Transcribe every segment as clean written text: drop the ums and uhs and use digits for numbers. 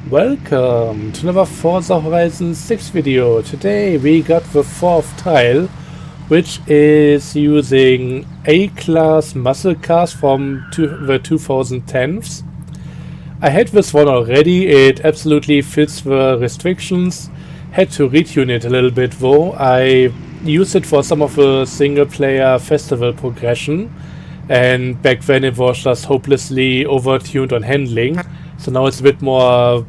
Welcome to another Forza Horizon 6 video. Today we got the fourth tile, which is using A-class muscle cars from the 2010s. I had this one already, it absolutely fits the restrictions. Had to retune it a little bit though. I used it for some of the single player festival progression, and back then it was just hopelessly overtuned on handling. So now it's a bit more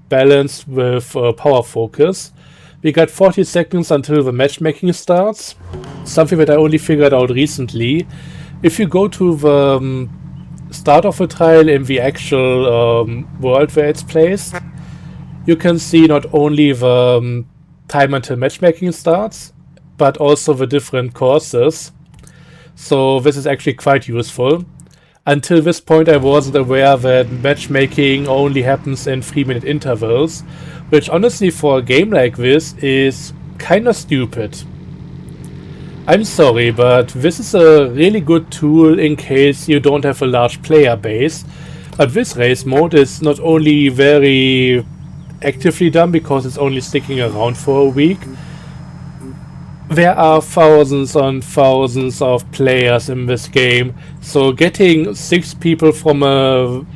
balanced with power focus. We got 40 seconds until the matchmaking starts. Something that I only figured out recently. If you go to the start of a trial in the actual world where it's placed, you can see not only the time until matchmaking starts, but also the different courses. So this is actually quite useful. Until this point I wasn't aware that matchmaking only happens in 3-minute intervals, which honestly for a game like this is kinda stupid. I'm sorry, but this is a really good tool in case you don't have a large player base, but this race mode is not only very actively done because it's only sticking around for a week. There are thousands on thousands of players in this game, so getting 6 people from a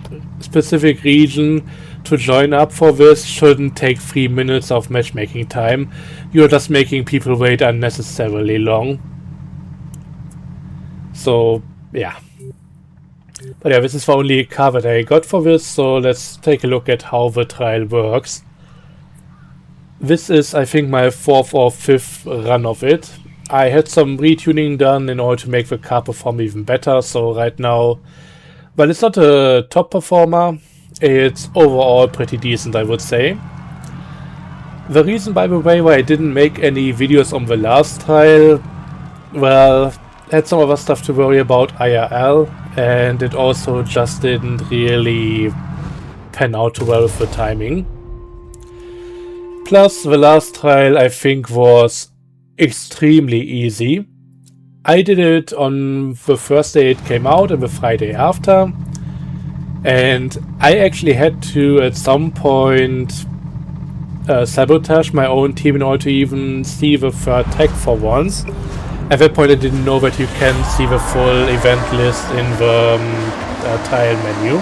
specific region to join up for this shouldn't take 3 minutes of matchmaking time. You're just making people wait unnecessarily long. So, yeah. But yeah, this is the only car that I got for this, so let's take a look at how the trial works. This is, I think, my 4th or 5th run of it. I had some retuning done in order to make the car perform even better, so right now, well, it's not a top performer, it's overall pretty decent, I would say. The reason, by the way, why I didn't make any videos on the last trial, well, I had some other stuff to worry about IRL, and it also just didn't really pan out too well with the timing. Plus, the last trial I think was extremely easy. I did it on the first day it came out and the Friday after. And I actually had to, at some point, sabotage my own team in order to even see the third tag for once. At that point I didn't know that you can see the full event list in the tile menu.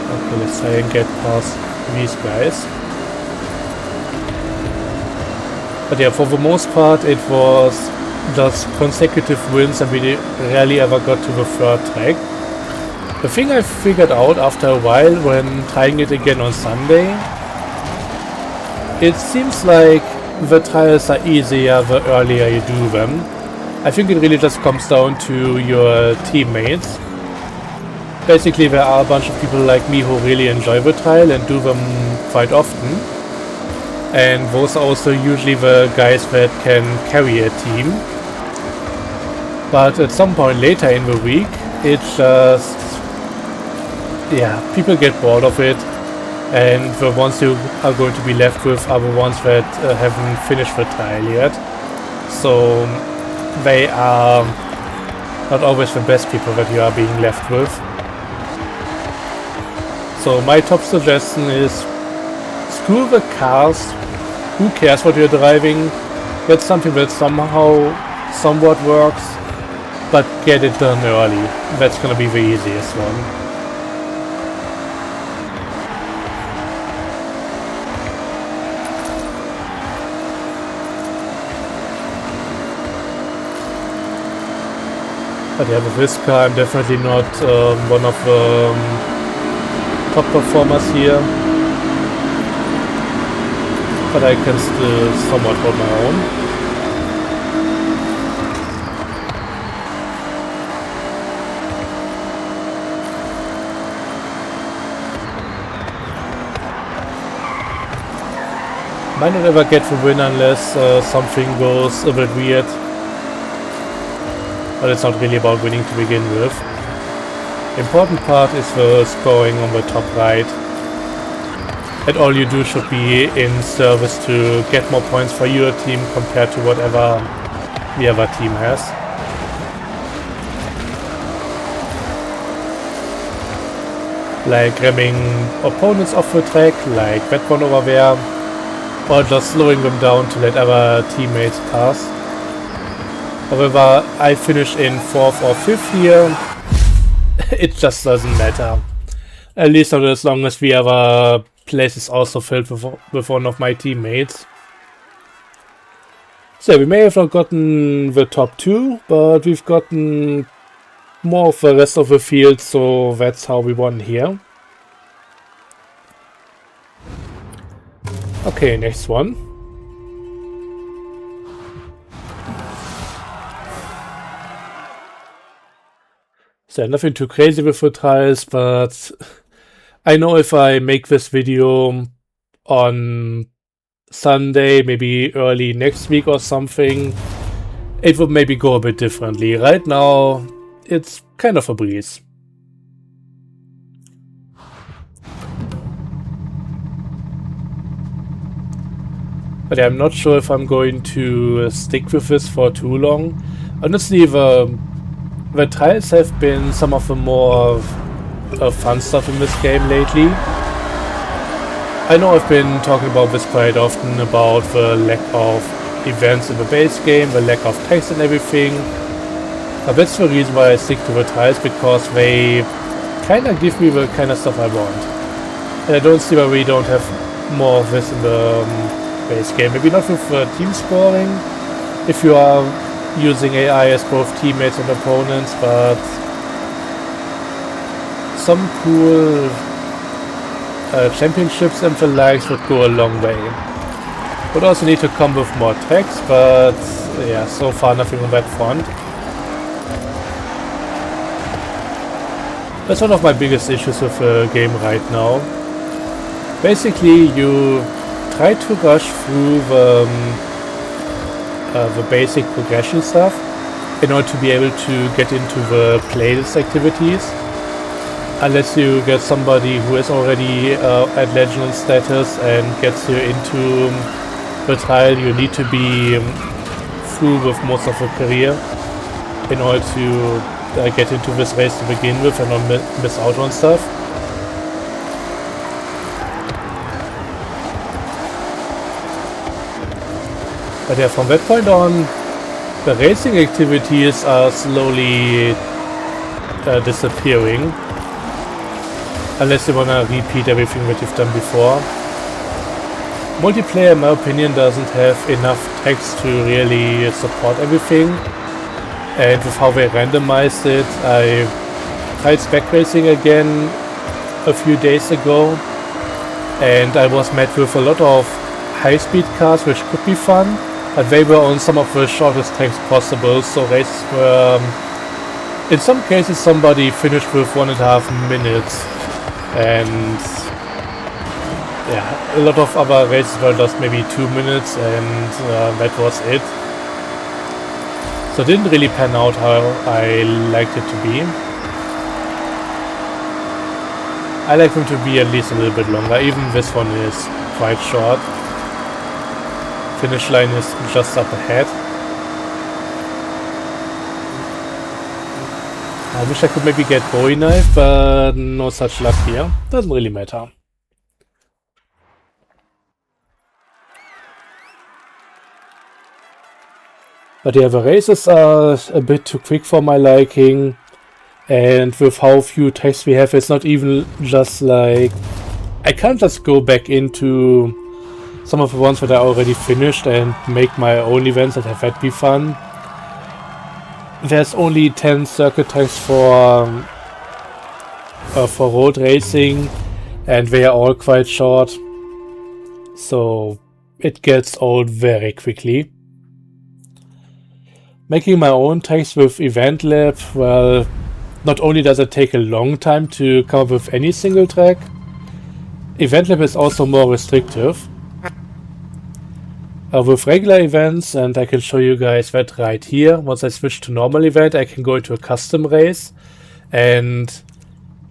Okay, let's try and get past these guys. But yeah, for the most part it was just consecutive wins and we rarely ever got to the third track. The thing I figured out after a while when trying it again on Sunday, it seems like the trials are easier the earlier you do them. I think it really just comes down to your teammates. Basically, there are a bunch of people like me who really enjoy the trial and do them quite often. And those are also usually the guys that can carry a team. But at some point later in the week, it just... yeah, people get bored of it. And the ones you are going to be left with are the ones that haven't finished the trial yet. So they are not always the best people that you are being left with. So my top suggestion is screw the cars. Who cares what you're driving? Get something that somehow somewhat works, but get it done early. That's gonna be the easiest one. But yeah, with this car I'm definitely not one of the top performers here, but I can still somewhat hold my own. Might not ever get the win unless something goes a bit weird, but it's not really about winning to begin with. The important part is the scoring on the top right. And all you do should be in service to get more points for your team compared to whatever the other team has. like ramming opponents off the track, like that one over there, or just slowing them down to let other teammates pass. However, I finished in 4th or 5th here. It just doesn't matter. At least not as long as the other place is also filled with one of my teammates. So we may have not gotten the top 2, but we've gotten more of the rest of the field, so that's how we won here. Okay, next one. So nothing too crazy with the trials, but I know if I make this video on Sunday, maybe early next week or something, it would maybe go a bit differently. Right now, it's kind of a breeze. But yeah, I'm not sure if I'm going to stick with this for too long. Honestly, the trials have been some of the more fun stuff in this game lately. I know I've been talking about this quite often, about the lack of events in the base game, the lack of text and everything. But that's the reason why I stick to the trials, because they kind of give me the kind of stuff I want. And I don't see why we don't have more of this in the base game. Maybe not with team scoring, if you are using AI as both teammates and opponents, but some cool championships and the likes would go a long way. Would also need to come with more tracks, but yeah, so far nothing on that front. That's one of my biggest issues with the game right now. Basically, you try to rush through the basic progression stuff in order to be able to get into the playlist activities. Unless you get somebody who is already at legend status and gets you into the trial, you need to be through with most of the career in order to get into this race to begin with and not miss out on stuff. But yeah, from that point on, the racing activities are slowly disappearing. Unless you wanna repeat everything that you've done before. Multiplayer, in my opinion, doesn't have enough text to really support everything. And with how they randomized it, I tried spec racing again a few days ago. And I was met with a lot of high-speed cars, which could be fun. But they were on some of the shortest tracks possible, so races were... in some cases somebody finished with 1.5 minutes. And yeah, a lot of other races were just maybe 2 minutes, and that was it. So it didn't really pan out how I liked it to be. I like them to be at least a little bit longer. Even this one is quite short. Finish line is just up ahead. I wish I could maybe get Bowie Knife, but no such luck here. Doesn't really matter. But yeah, the races are a bit too quick for my liking. And with how few tracks we have, it's not even just like... I can't just go back into some of the ones that I already finished and make my own events and have that be fun. There's only 10 circuit tracks for road racing, and they are all quite short, so it gets old very quickly. Making my own tracks with Event Lab, well, not only does it take a long time to come up with any single track, Event Lab is also more restrictive. With regular events, and I can show you guys that right here, once I switch to normal event, I can go into a custom race and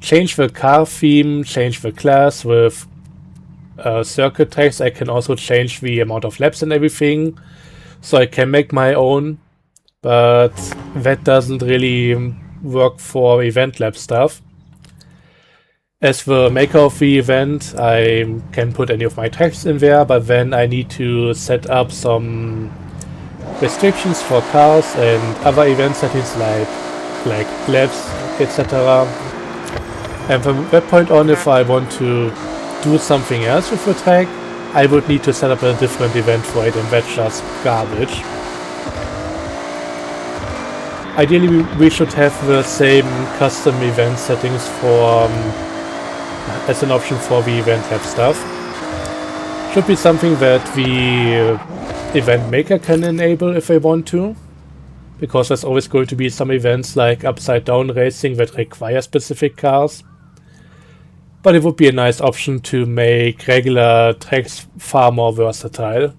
change the car theme, change the class. With circuit tracks, I can also change the amount of laps and everything, so I can make my own, but that doesn't really work for Event Lab stuff. As the maker of the event, I can put any of my tracks in there, but then I need to set up some restrictions for cars and other event settings like laps, etc. And from that point on, if I want to do something else with the track, I would need to set up a different event for it, and that's just garbage. Ideally, we should have the same custom event settings for as an option for the event lab stuff. Should be something that the event maker can enable if they want to, because there's always going to be some events like upside down racing that require specific cars. But it would be a nice option to make regular tracks far more versatile.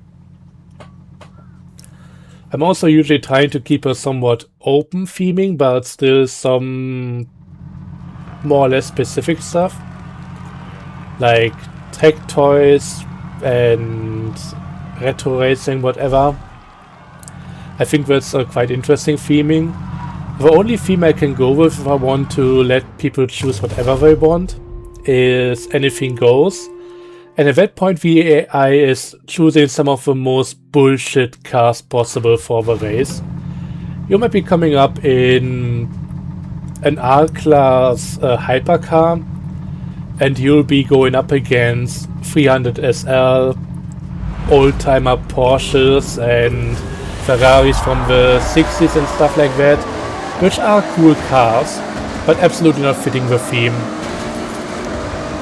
I'm also usually trying to keep a somewhat open theming, but still some more or less specific stuff, like track toys and retro racing, whatever. I think that's a quite interesting theming. The only theme I can go with if I want to let people choose whatever they want is anything goes. And at that point the AI is choosing some of the most bullshit cars possible for the race. You might be coming up in an R-Class hypercar, and you'll be going up against 300 SL, old-timer Porsches and Ferraris from the 60s and stuff like that, which are cool cars, but absolutely not fitting the theme.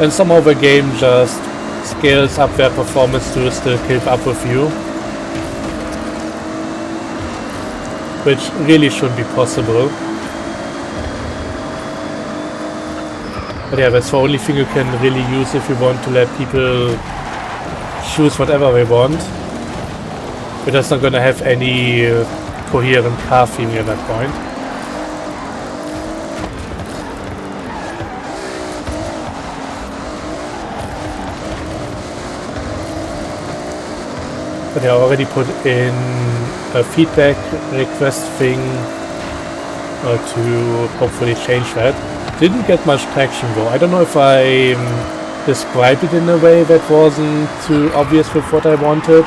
And somehow the game just scales up their performance to still keep up with you, which really shouldn't be possible. But yeah, that's the only thing you can really use if you want to let people choose whatever they want. But that's not gonna have any coherent car theming at that point. But I already put in a feedback request thing to hopefully change that. Didn't get much traction though. I don't know if I described it in a way that wasn't too obvious with what I wanted,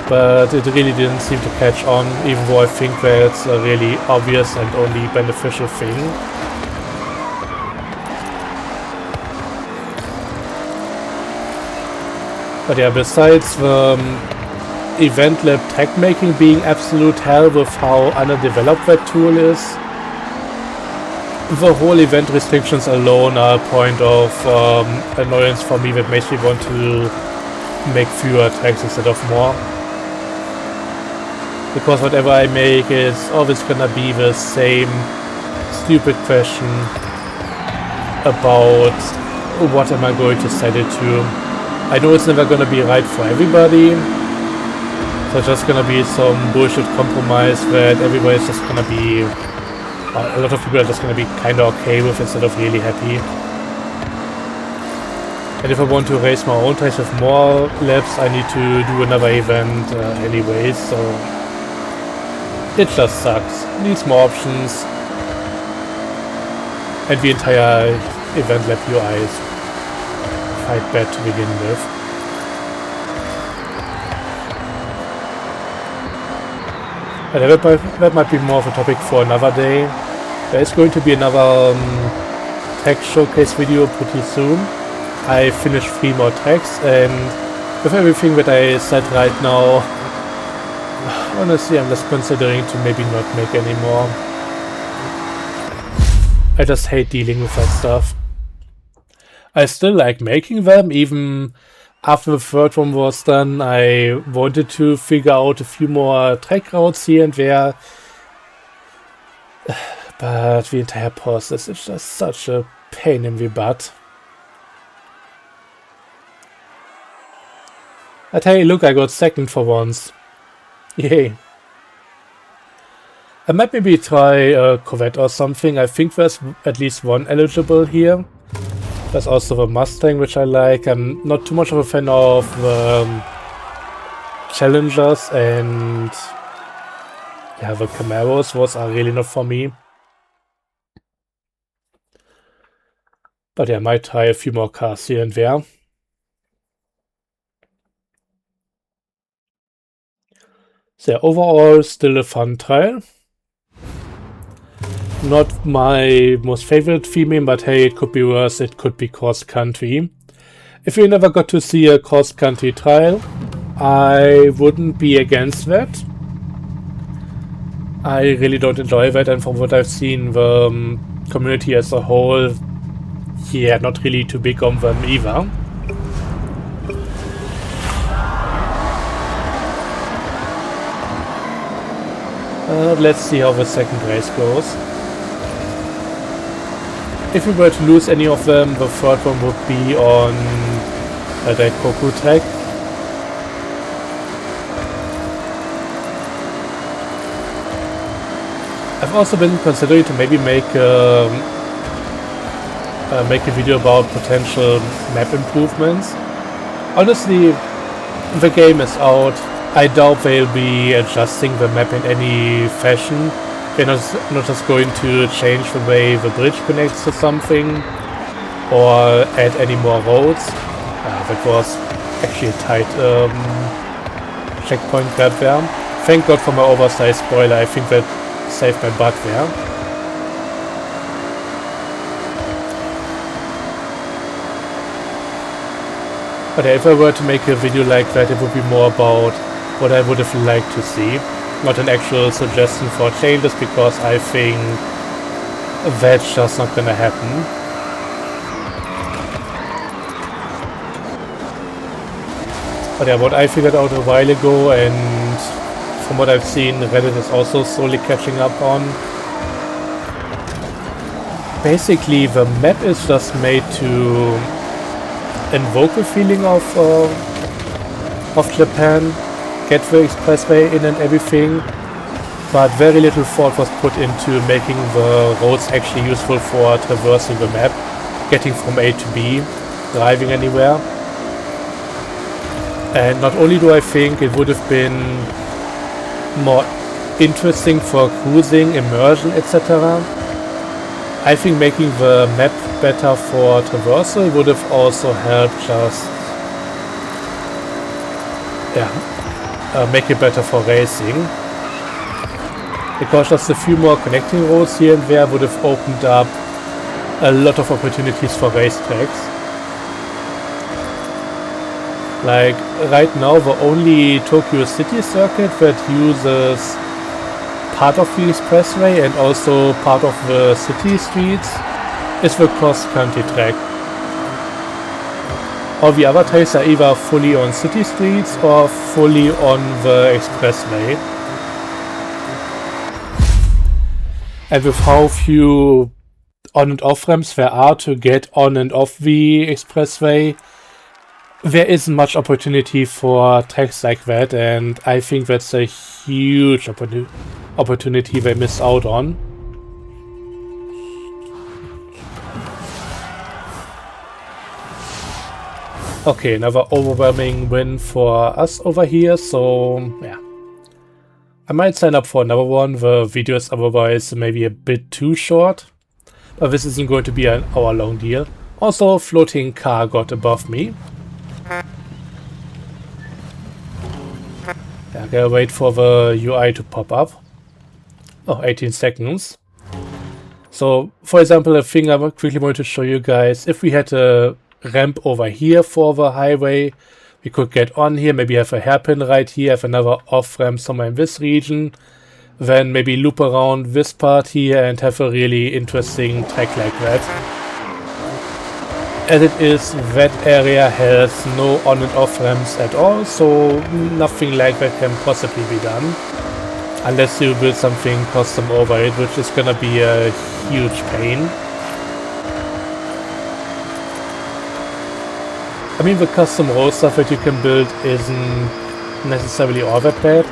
but it really didn't seem to catch on, even though I think that's a really obvious and only beneficial thing. But yeah, besides the event lab track making being absolute hell with how underdeveloped that tool is, the whole event restrictions alone are a point of annoyance for me that makes me want to make fewer tracks instead of more. Because whatever I make is always gonna be the same stupid question about what am I going to set it to. I know it's never gonna be right for everybody, so it's just gonna be some bullshit compromise that everybody's just gonna be, a lot of people are just gonna be kinda okay with instead of really happy. And if I want to race my own tracks with more laps, I need to do another event anyways, so it just sucks. Needs more options, and the entire event lab UI is quite bad to begin with. But that might be more of a topic for another day. There is going to be another track showcase video pretty soon. I finished 3 more tracks, and with everything that I said right now, honestly I'm just considering to maybe not make anymore. I just hate dealing with that stuff. I still like making them, even after the third one was done. I wanted to figure out a few more track routes here and there, but the entire process is just such a pain in the butt. I tell you, look, I got second for once. Yay. I might maybe try a Corvette or something. I think there's at least one eligible here. There's also the Mustang, which I like. I'm not too much of a fan of Challengers, and yeah, the Camaros. Those are really not for me. But yeah, I might try a few more cars here and there. So overall, still a fun trial. Not my most favorite theming, but hey, it could be worse, it could be cross-country. If you never got to see a cross-country trial, I wouldn't be against that. I really don't enjoy that, and from what I've seen, the community as a whole, yeah, not really too big on them either. Let's see how the second race goes. If we were to lose any of them, the third one would be on the Koku track. I've also been considering to maybe make a video about potential map improvements. Honestly, the game is out. I doubt they'll be adjusting the map in any fashion. They're not just going to change the way the bridge connects to something or add any more roads. That was actually a tight checkpoint grab there. Thank God for my oversized spoiler. I think that saved my butt there. But if I were to make a video like that, it would be more about what I would have liked to see, not an actual suggestion for changes, because I think that's just not gonna happen. But yeah, what I figured out a while ago, and from what I've seen, Reddit is also slowly catching up on. Basically, the map is just made to invoke a feeling of Japan, get the expressway in and everything, but very little thought was put into making the roads actually useful for traversing the map, getting from A to B, driving anywhere. And not only do I think it would have been more interesting for cruising, immersion, etc., I think making the map better for traversal would have also helped just make it better for racing. Because just a few more connecting roads here and there would have opened up a lot of opportunities for racetracks. Like right now, the only Tokyo City circuit that uses part of the expressway and also part of the city streets is the cross-country track. All the other tracks are either fully on city streets or fully on the expressway. And with how few on and off ramps there are to get on and off the expressway, there isn't much opportunity for tracks like that, and I think that's a huge opportunity they miss out on. Okay, another overwhelming win for us over here, so yeah. I might sign up for another one. The video is otherwise maybe a bit too short, but this isn't going to be an hour-long deal. Also, floating car got above me. I gotta wait for the UI to pop up. Oh, 18 seconds. So, for example, a thing I quickly want to show you guys, if we had a ramp over here for the highway, we could get on here, maybe have a hairpin right here, have another off-ramp somewhere in this region, then maybe loop around this part here and have a really interesting track like that. As it is, that area has no on and off ramps at all, so nothing like that can possibly be done. Unless you build something custom over it, which is gonna be a huge pain. I mean, the custom road stuff that you can build isn't necessarily all that bad.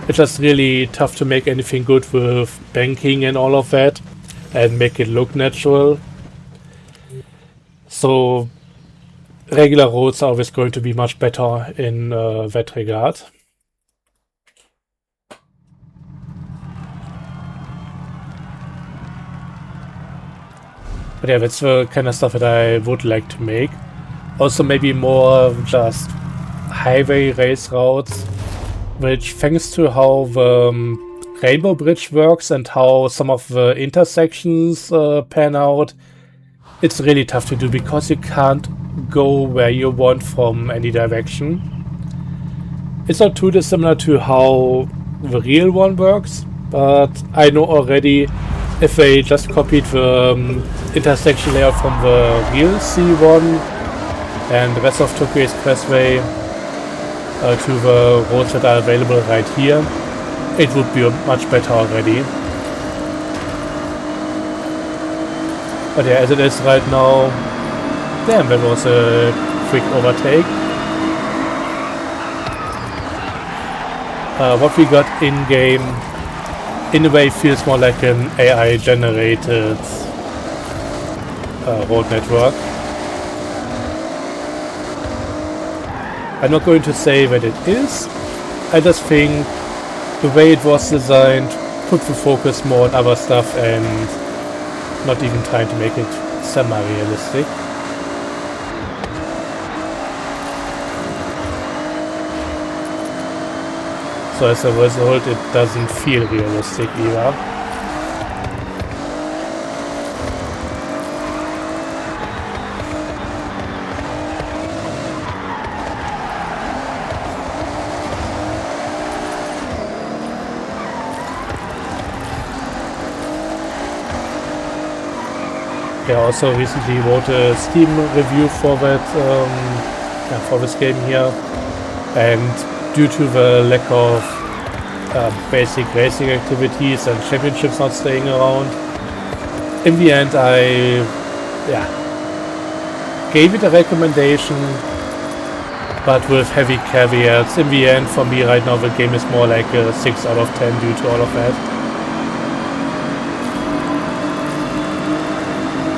It's just really tough to make anything good with banking and all of that, and make it look natural. So regular roads are always going to be much better in that regard. But yeah, that's the kind of stuff that I would like to make. Also maybe more just highway race routes, which thanks to how the Rainbow Bridge works and how some of the intersections pan out, it's really tough to do because you can't go where you want from any direction. It's not too dissimilar to how the real one works, but I know already if they just copied the intersection layout from the real C1 and the rest of Tokyo Expressway to the roads that are available right here, it would be much better already. But yeah, as it is right now, damn, that was a quick overtake. What we got in-game, in a way, feels more like an AI-generated road network. I'm not going to say that it is. I just think the way it was designed put the focus more on other stuff and not even trying to make it semi-realistic. So as a result, it doesn't feel realistic either. I also recently wrote a Steam review for that, for this game here, and due to the lack of basic racing activities and championships not staying around, in the end I gave it a recommendation, but with heavy caveats. In the end, for me right now, the game is more like a 6 out of 10 due to all of that.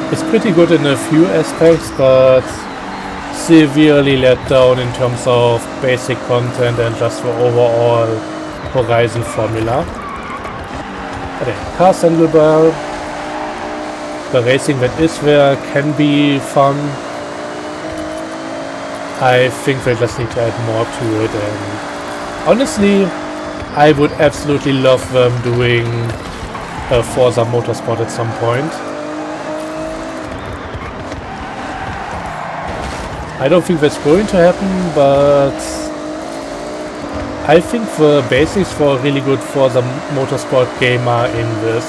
It's pretty good in a few aspects, but severely let down in terms of basic content and just the overall Horizon formula. But yeah, cars handlebar. The racing that is there can be fun. I think they just need to add more to it, and honestly, I would absolutely love them doing a Forza Motorsport at some point. I don't think that's going to happen, but I think the basics for a really good Forza Motorsport game are in this.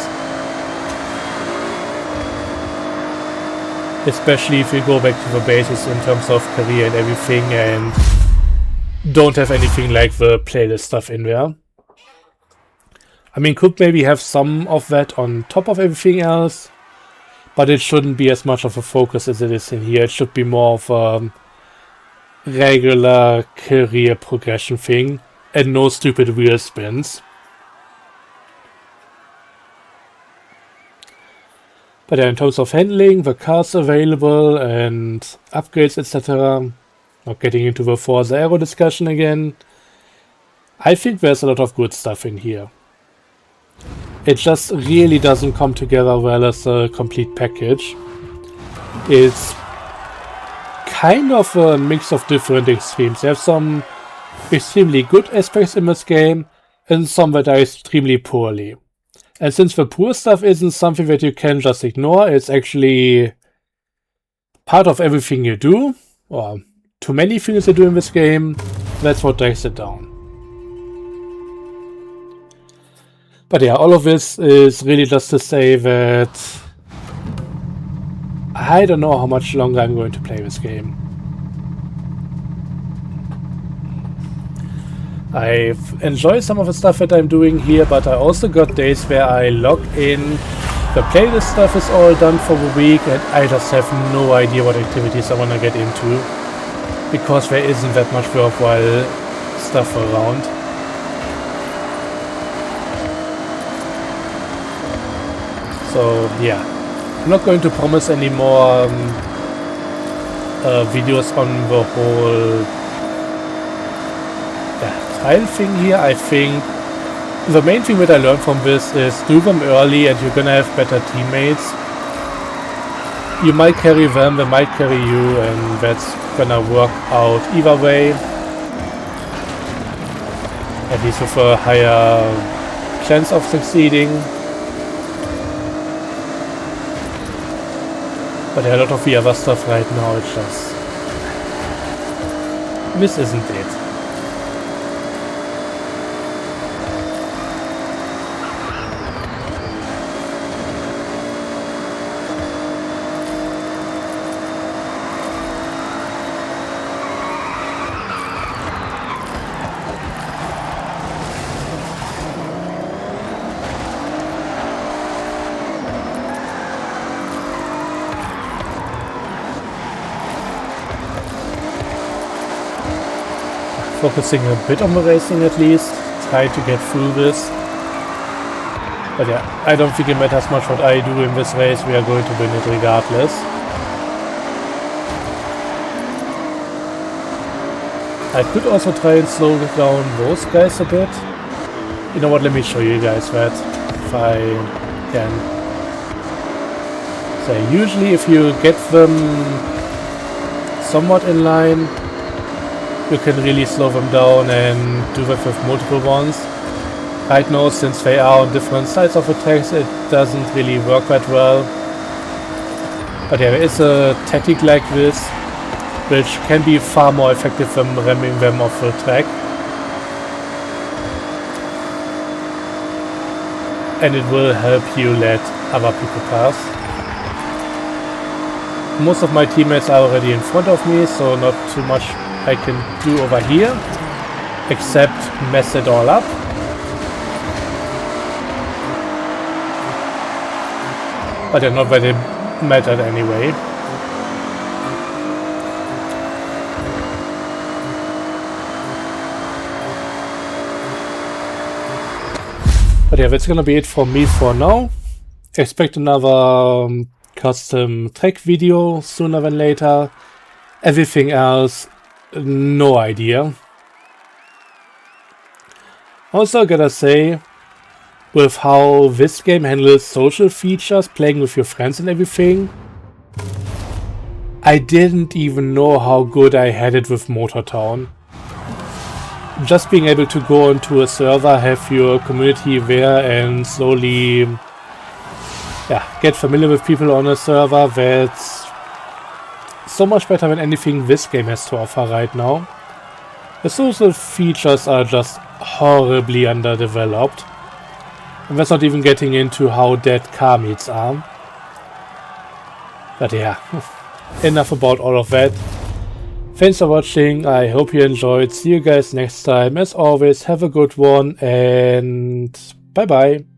Especially if you go back to the basics in terms of career and everything and don't have anything like the playlist stuff in there. I mean, could maybe have some of that on top of everything else, but it shouldn't be as much of a focus as it is in here. It should be more of a regular career progression thing and no stupid wheel spins. But in terms of handling, the cars available and upgrades, etc., not getting into the Forza Aero discussion again, I think there's a lot of good stuff in here. It just really doesn't come together well as a complete package. It's kind of a mix of different extremes. You have some extremely good aspects in this game and some that are extremely poorly. And since the poor stuff isn't something that you can just ignore, it's actually part of everything you do, or too many things you do in this game, that's what drags it down. But yeah, all of this is really just to say that I don't know how much longer I'm going to play this game. I've enjoyed some of the stuff that I'm doing here, but I also got days where I log in, the playlist stuff is all done for the week, and I just have no idea what activities I want to get into, because there isn't that much worthwhile stuff around. So yeah, I'm not going to promise any more videos on the whole tile thing here. I think the main thing that I learned from this is do them early and you're gonna have better teammates. You might carry them, they might carry you, and that's gonna work out either way. At least with a higher chance of succeeding. But a lot of the other stuff right now, it's just... this isn't it. Focusing a bit on the racing at least, try to get through this. But yeah, I don't think it matters much what I do in this race, we are going to win it regardless. I could also try and slow down those guys a bit. You know what, let me show you guys that, if I can. So usually if you get them somewhat in line, you can really slow them down and do that with multiple ones. Right now, since they are on different sides of the tracks, it doesn't really work that well. But yeah, there is a tactic like this, which can be far more effective than ramming them off the track. And it will help you let other people pass. Most of my teammates are already in front of me, so not too much I can do over here, except mess it all up. But they're not very mattered anyway. But yeah, that's gonna be it for me for now. Expect another custom track video sooner than later. Everything else, no idea. Also, I gotta say, with how this game handles social features, playing with your friends and everything, I didn't even know how good I had it with Motortown. Just being able to go onto a server, have your community there, and slowly get familiar with people on a server, that's so much better than anything this game has to offer right now. The social features are just horribly underdeveloped. And that's not even getting into how dead car meets are. But yeah, enough about all of that. Thanks for watching, I hope you enjoyed. See you guys next time. As always, have a good one and bye bye.